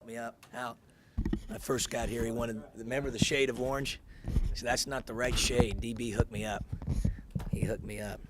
Me up. How? When I first got here, he wanted, remember the shade of orange? So that's not the right shade. DB hooked me up. He hooked me up.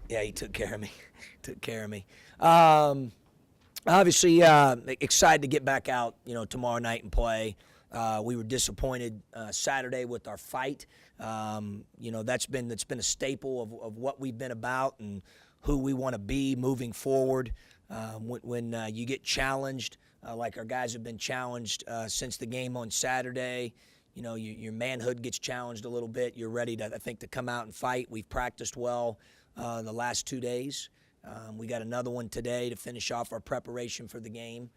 Yeah, he took care of me. Took care of me. Obviously, excited to get back out, tomorrow night and play. We were disappointed Saturday with our fight. That's been a staple of what we've been about and who we want to be moving forward. When you get challenged, like our guys have been challenged since the game on Saturday, your manhood gets challenged a little bit. You're ready to, I think, to come out and fight. We've practiced well the last 2 days. We got another one today to finish off our preparation for the game.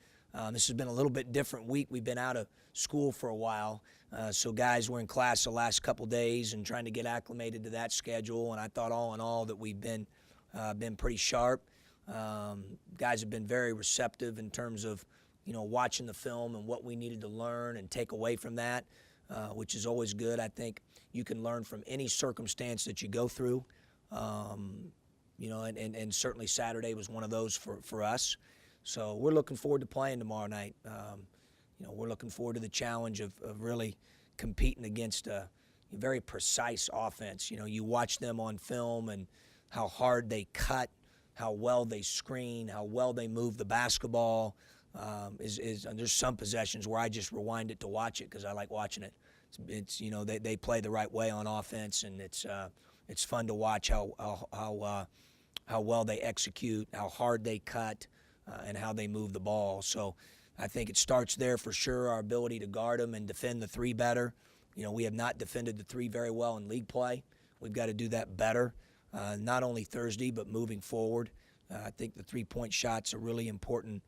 This has been a little bit different week. We've been out of school for a while, so guys were in class the last couple days and trying to get acclimated to that schedule. And I thought all in all that we've been pretty sharp. Guys have been very receptive in terms of watching the film and what we needed to learn and take away from that, which is always good. I think you can learn from any circumstance that you go through. And certainly Saturday was one of those for us. So we're looking forward to playing tomorrow night. We're looking forward to the challenge of really competing against a very precise offense. You watch them on film and how hard they cut, how well they screen, how well they move the basketball. And there's some possessions where I just rewind it to watch it because I like watching it. It's they play the right way on offense, and it's fun to watch how well they execute, how hard they cut, and how they move the ball. So I think it starts there for sure, our ability to guard them and defend the three better. We have not defended the three very well in league play. We've got to do that better, not only Thursday but moving forward. I think the three-point shot's a really important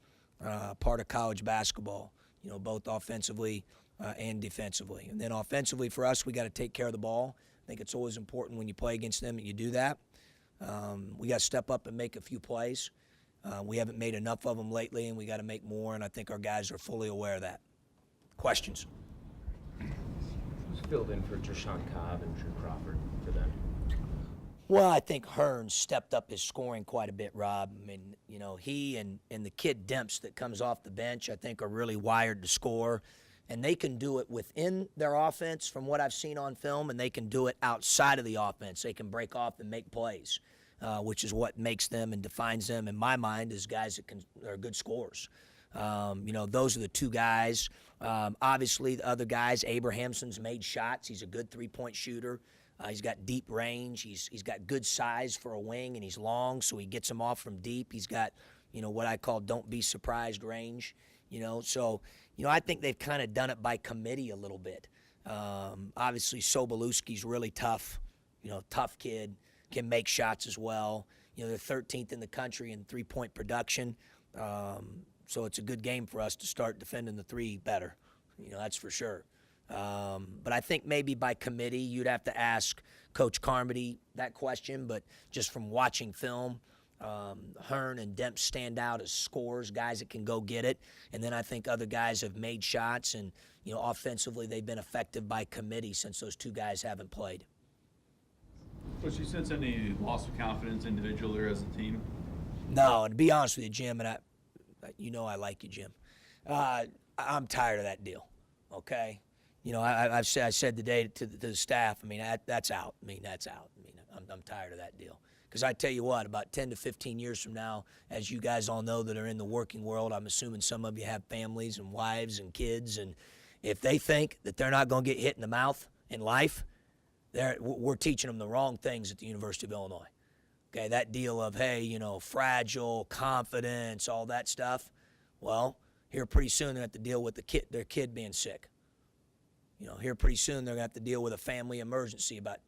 part of college basketball, both offensively and defensively. And then offensively for us, we got to take care of the ball. I think it's always important when you play against them that you do that. We got to step up and make a few plays. We haven't made enough of them lately, and we got to make more, and I think our guys are fully aware of that. Questions? Who's filled in for Jashawn Cobb and Drew Crawford for them? Well, I think Hearn stepped up his scoring quite a bit, Rob. I mean, he and the kid Demps that comes off the bench, I think, are really wired to score. And they can do it within their offense from what I've seen on film, and they can do it outside of the offense. They can break off and make plays, which is what makes them and defines them, in my mind, as guys that are good scorers. Those are the two guys. Obviously, the other guys, Abrahamson's made shots. He's a good three-point shooter. He's got deep range. He's got good size for a wing, and he's long, so he gets them off from deep. He's got, what I call don't be surprised range. So I think they've kind of done it by committee a little bit. Obviously, Sobolewski's really tough, tough kid, can make shots as well. They're 13th in the country in three-point production. So it's a good game for us to start defending the three better. That's for sure. But I think maybe by committee, you'd have to ask Coach Carmody that question. But just from watching film, Hearn and Demps stand out as scorers, guys that can go get it. And then I think other guys have made shots, and offensively they've been effective by committee since those two guys haven't played. Coach, you sense any loss of confidence individually or as a team? No, and to be honest with you, Jim, and I like you, Jim. I'm tired of that deal. Okay, I said today to the staff. I mean, that's out. That's out. I'm tired of that deal. Because I tell you what, about 10 to 15 years from now, as you guys all know that are in the working world, I'm assuming some of you have families and wives and kids, and if they think that they're not going to get hit in the mouth in life, we're teaching them the wrong things at the University of Illinois. Okay, that deal of, hey, fragile, confidence, all that stuff. Well, here pretty soon they're going to have to deal with their kid being sick. Here pretty soon they're going to have to deal with a family emergency about,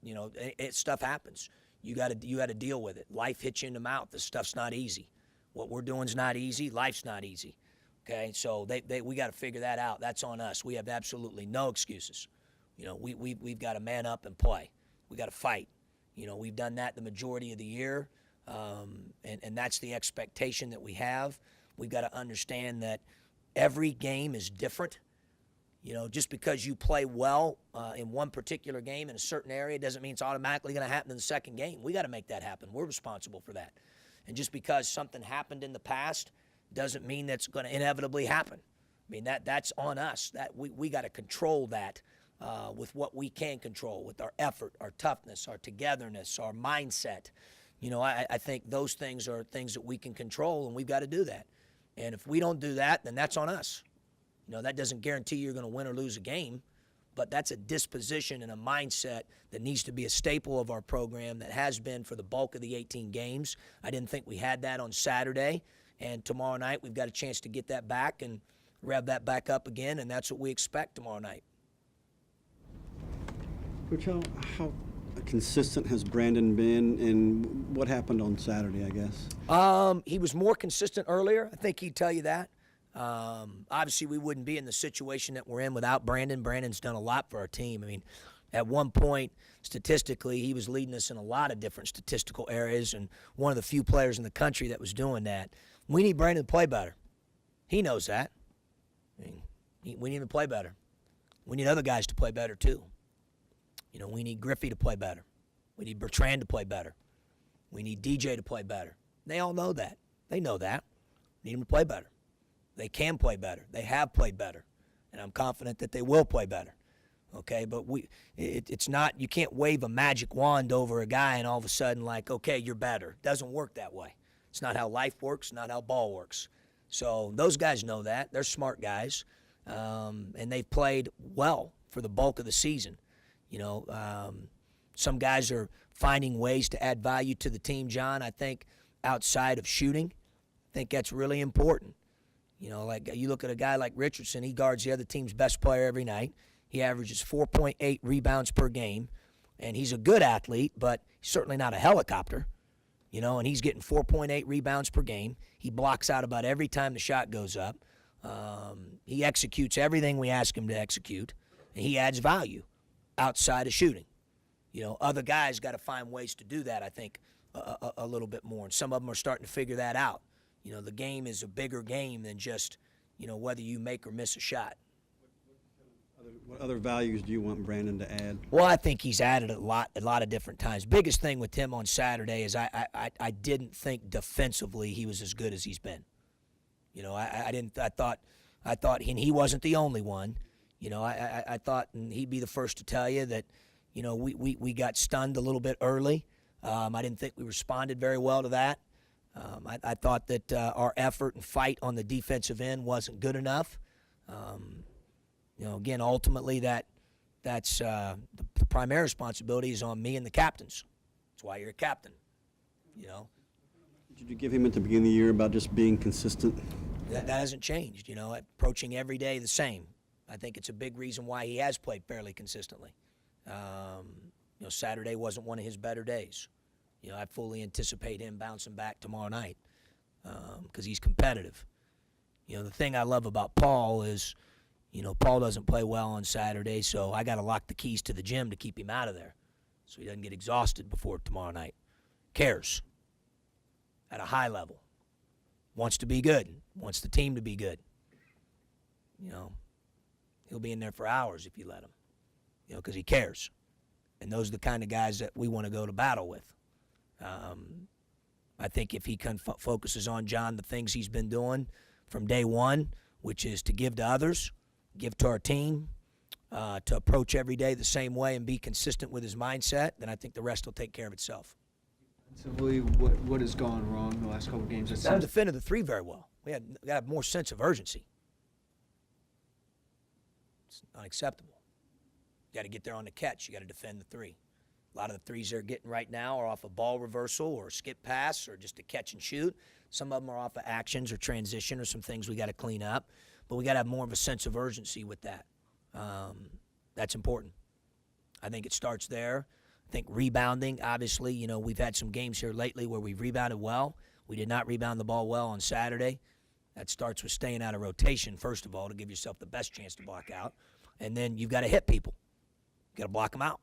stuff happens. You got to deal with it. Life hits you in the mouth. This stuff's not easy. What we're doing is not easy. Life's not easy. Okay, so we got to figure that out. That's on us. We have absolutely no excuses. We've got to man up and play. We got to fight. We've done that the majority of the year, and that's the expectation that we have. We've got to understand that every game is different. Just because you play well in one particular game in a certain area doesn't mean it's automatically going to happen in the second game. We got to make that happen. We're responsible for that. And just because something happened in the past doesn't mean that's going to inevitably happen. I mean, that's on us. That we got to control that with what we can control, with our effort, our toughness, our togetherness, our mindset. You know, I think those things are things that we can control, and we've got to do that. And if we don't do that, then that's on us. You know, that doesn't guarantee you're going to win or lose a game, but that's a disposition and a mindset that needs to be a staple of our program, that has been for the bulk of the 18 games. I didn't think we had that on Saturday, and tomorrow night we've got a chance to get that back and rev that back up again, and that's what we expect tomorrow night. Coach, how consistent has Brandon been, and what happened on Saturday, I guess? He was more consistent earlier. I think he'd tell you that. Obviously, we wouldn't be in the situation that we're in without Brandon. Brandon's done a lot for our team. I mean, at one point, statistically, he was leading us in a lot of different statistical areas, and one of the few players in the country that was doing that. We need Brandon to play better. He knows that. I mean, we need him to play better. We need other guys to play better, too. You know, we need Griffey to play better. We need Bertrand to play better. We need DJ to play better. They all know that. They know that. We need them to play better. They can play better. They have played better. And I'm confident that they will play better. Okay, but it's not, you can't wave a magic wand over a guy and all of a sudden like, okay, you're better. It doesn't work that way. It's not how life works, not how ball works. So those guys know that. They're smart guys. And they've played well for the bulk of the season. You know, some guys are finding ways to add value to the team, John. I think outside of shooting, I think that's really important. You know, like you look at a guy like Richardson, he guards the other team's best player every night. He averages 4.8 rebounds per game, and he's a good athlete, but he's certainly not a helicopter. You know, and he's getting 4.8 rebounds per game. He blocks out about every time the shot goes up. He executes everything we ask him to execute, and he adds value outside of shooting. You know, other guys got to find ways to do that, I think, a little bit more, and some of them are starting to figure that out. You know, the game is a bigger game than just, you know, whether you make or miss a shot. What other values do you want Brandon to add? Well, I think he's added a lot of different times. Biggest thing with him on Saturday is I didn't think defensively he was as good as he's been. You know, I thought, and he wasn't the only one. You know, I thought, and he'd be the first to tell you that, you know, we got stunned a little bit early. I didn't think we responded very well to that. I thought that our effort and fight on the defensive end wasn't good enough. You know, again, ultimately that's the primary responsibility is on me and the captains. That's why you're a captain, you know. Did you give him at the beginning of the year about just being consistent? That hasn't changed, you know, approaching every day the same. I think it's a big reason why he has played fairly consistently. You know, Saturday wasn't one of his better days. You know, I fully anticipate him bouncing back tomorrow night because he's competitive. You know, the thing I love about Paul is, you know, Paul doesn't play well on Saturday, so I got to lock the keys to the gym to keep him out of there so he doesn't get exhausted before tomorrow night. Cares at a high level. Wants to be good. Wants the team to be good. You know, he'll be in there for hours if you let him, you know, because he cares. And those are the kind of guys that we want to go to battle with. I think if he focuses on, John, the things he's been doing from day one, which is to give to others, give to our team, to approach every day the same way and be consistent with his mindset, then I think the rest will take care of itself. Defensively, what has gone wrong the last couple of games? I defended the three very well. We got more sense of urgency. It's unacceptable. You got to get there on the catch. You got to defend the three. A lot of the threes they're getting right now are off a ball reversal or a skip pass or just a catch and shoot. Some of them are off of actions or transition or some things we got to clean up. But we got to have more of a sense of urgency with that. That's important. I think it starts there. I think rebounding, obviously, you know, we've had some games here lately where we've rebounded well. We did not rebound the ball well on Saturday. That starts with staying out of rotation, first of all, to give yourself the best chance to block out. And then you've got to hit people. You've got to block them out.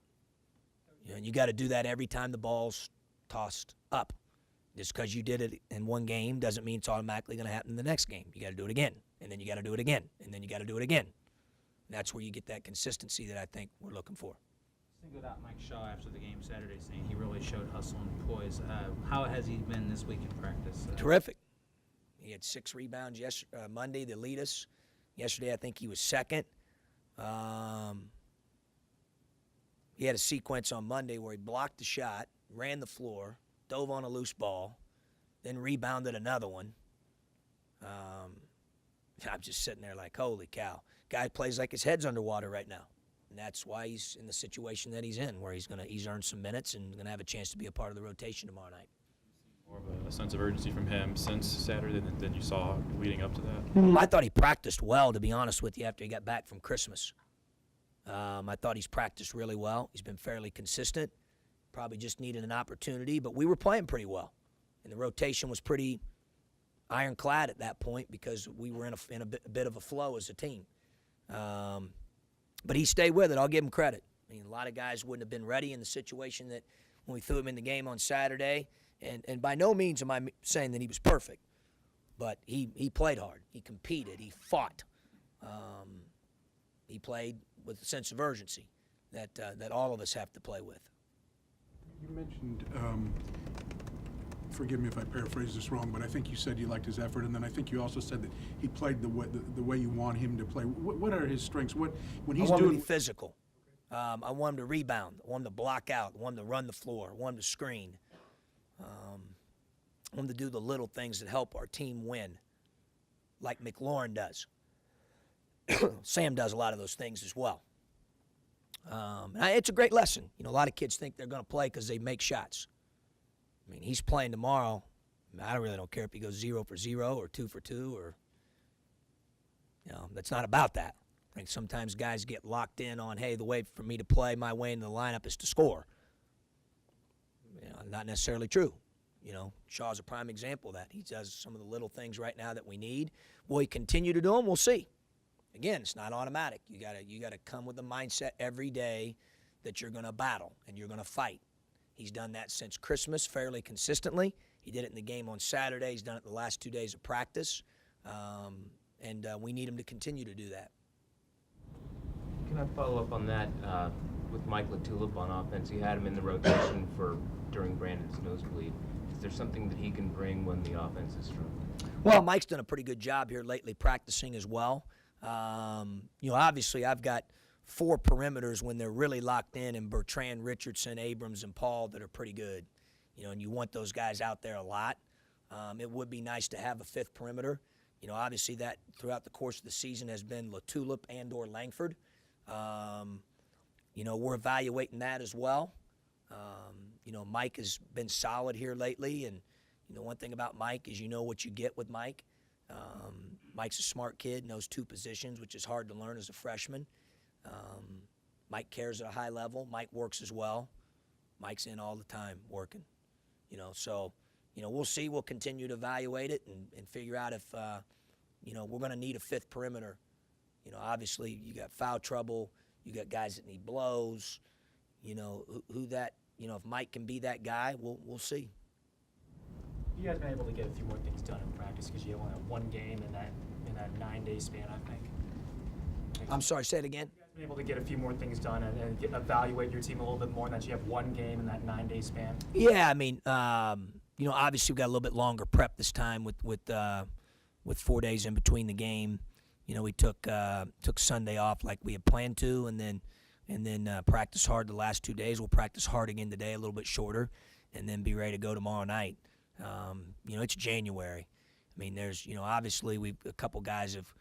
You know, and you got to do that every time the ball's tossed up. Just because you did it in one game doesn't mean it's automatically going to happen in the next game. You got to do it again, and then you got to do it again, and then you got to do it again. And that's where you get that consistency that I think we're looking for. Singled out Mike Shaw after the game Saturday, saying he really showed hustle and poise. How has he been this week in practice? Terrific. He had 6 rebounds Monday to lead us. Yesterday, I think he was second. He had a sequence on Monday where he blocked the shot, ran the floor, dove on a loose ball, then rebounded another one. I'm just sitting there like, holy cow. Guy plays like his head's underwater right now. And that's why he's in the situation that he's in, where he's earned some minutes and going to have a chance to be a part of the rotation tomorrow night. More of a sense of urgency from him since Saturday than you saw leading up to that? I thought he practiced well, to be honest with you, after he got back from Christmas. I thought he's practiced really well. He's been fairly consistent. Probably just needed an opportunity, but we were playing pretty well. And the rotation was pretty ironclad at that point because we were in a bit of a flow as a team. But he stayed with it. I'll give him credit. I mean, a lot of guys wouldn't have been ready in the situation that when we threw him in the game on Saturday. And by no means am I saying that he was perfect, but he played hard. He competed. He fought. He played with a sense of urgency that all of us have to play with. You mentioned, forgive me if I paraphrase this wrong, but I think you said you liked his effort, and then I think you also said that he played the way you want him to play. What are his strengths? When he's I want him doing to be physical. I want him to rebound. I want him to block out. I want him to run the floor. I want him to screen. I want him to do the little things that help our team win, like McLaurin does. Sam does a lot of those things as well. It's a great lesson. You know, a lot of kids think they're going to play because they make shots. I mean, he's playing tomorrow. I really don't care if he goes 0 for 0 or 2 for 2 or, that's not about that. I think sometimes guys get locked in on, hey, the way for me to play my way into the lineup is to score. Not necessarily true. Shaw's a prime example of that. He does some of the little things right now that we need. Will he continue to do them? We'll see. Again, it's not automatic. You gotta come with the mindset every day that you're going to battle and you're going to fight. He's done that since Christmas fairly consistently. He did it in the game on Saturday. He's done it the last 2 days of practice. And we need him to continue to do that. Can I follow up on that with Mike Latulip on offense? You had him in the rotation during Brandon's nosebleed. Is there something that he can bring when the offense is struggling? Well, Mike's done a pretty good job here lately practicing as well. Obviously I've got 4 perimeters when they're really locked in Bertrand, Richardson, Abrams, and Paul that are pretty good. And you want those guys out there a lot. It would be nice to have a 5th perimeter. Obviously that throughout the course of the season has been Latulip and or Langford. We're evaluating that as well. Mike has been solid here lately, and one thing about Mike is what you get with Mike. Mike's a smart kid, knows 2 positions, which is hard to learn as a freshman. Mike cares at a high level. Mike works as well. Mike's in all the time working. So we'll see. We'll continue to evaluate it and figure out if we're going to need a 5th perimeter. Obviously you got foul trouble. You got guys that need blows. Who that. If Mike can be that guy, we'll see. You guys been able to get a few more things done in practice because you only have 1 game in that 9-day span, I think. I'm sorry, say it again. You guys been able to get a few more things done and evaluate your team a little bit more, and that you have 1 game in that 9-day span. Yeah, I mean, obviously we got a little bit longer prep this time with 4 days in between the game. We took Sunday off like we had planned to, and then practice hard the last 2 days. We'll practice hard again today, a little bit shorter, and then be ready to go tomorrow night. It's January. I mean, there's obviously a couple guys have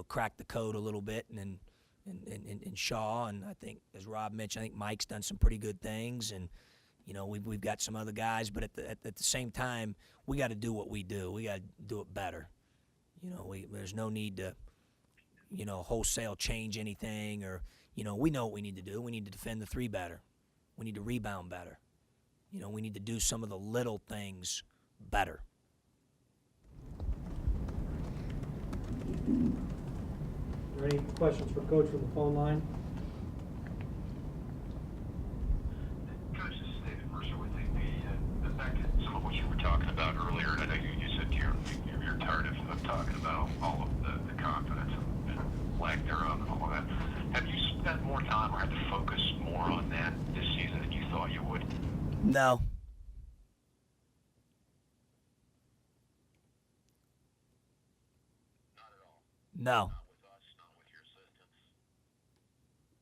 cracked the code a little bit, and Shaw, and I think as Rob mentioned, I think Mike's done some pretty good things, and we've got some other guys, but at the same time we got to do what we do. We got to do it better. There's no need to wholesale change anything, or we know what we need to do. We need to defend the 3 better. We need to rebound better. We need to do some of the little things better. Are there any questions for Coach from the phone line? Coach, this is David Mercer with the back to some of what you were talking about earlier, and I know you said you're tired of talking about all of the confidence and lack thereof and all of that. Have you spent more time or had to focus more on that this season than you thought you would? No. No. Not with us, not with your assistants?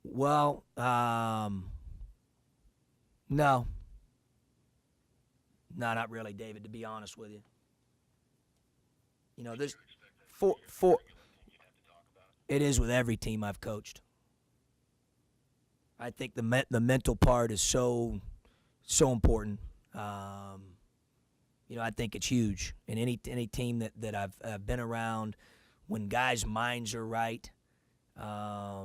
Well, no. No, not really, David, to be honest with you. You know, there's four. You'd have to talk about? It is with every team I've coached. I think the mental part is so important. You know, I think it's huge. And any team that I've been around, when guys' minds are right, I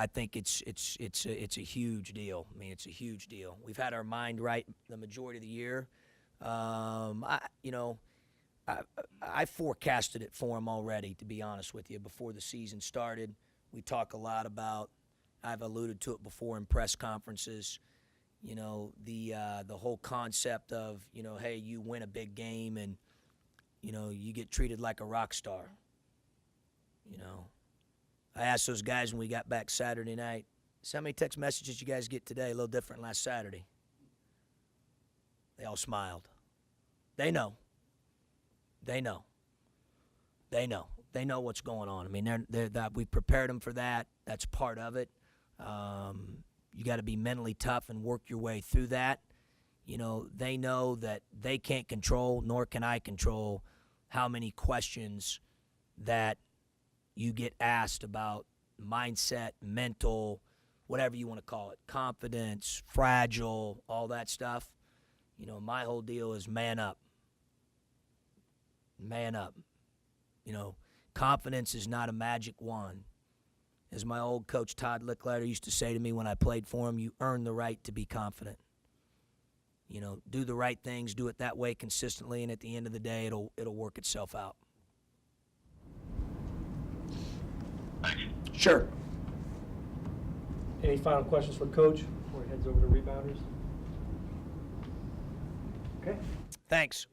think it's a huge deal. I mean, it's a huge deal. We've had our mind right the majority of the year. I forecasted it for him already, to be honest with you, before the season started. We talk a lot about, I've alluded to it before in press conferences, you know, the whole concept of, you know, hey, you win a big game and, you know, you get treated like a rock star. You know, I asked those guys when we got back Saturday night, so how many text messages you guys get today? A little different last Saturday. They all smiled. They know. They know. They know. They know what's going on. I mean, we prepared them for that. That's part of it. You got to be mentally tough and work your way through that. You know, they know that they can't control, nor can I control, how many questions that you get asked about mindset, mental, whatever you want to call it, confidence, fragile, all that stuff. You know, my whole deal is man up. Man up. You know, confidence is not a magic wand. As my old coach Todd Licklider used to say to me when I played for him, you earn the right to be confident. You know, do the right things, do it that way consistently, and at the end of the day, it'll work itself out. Thanks. Sure. Any final questions for Coach before he heads over to rebounders? Okay. Thanks.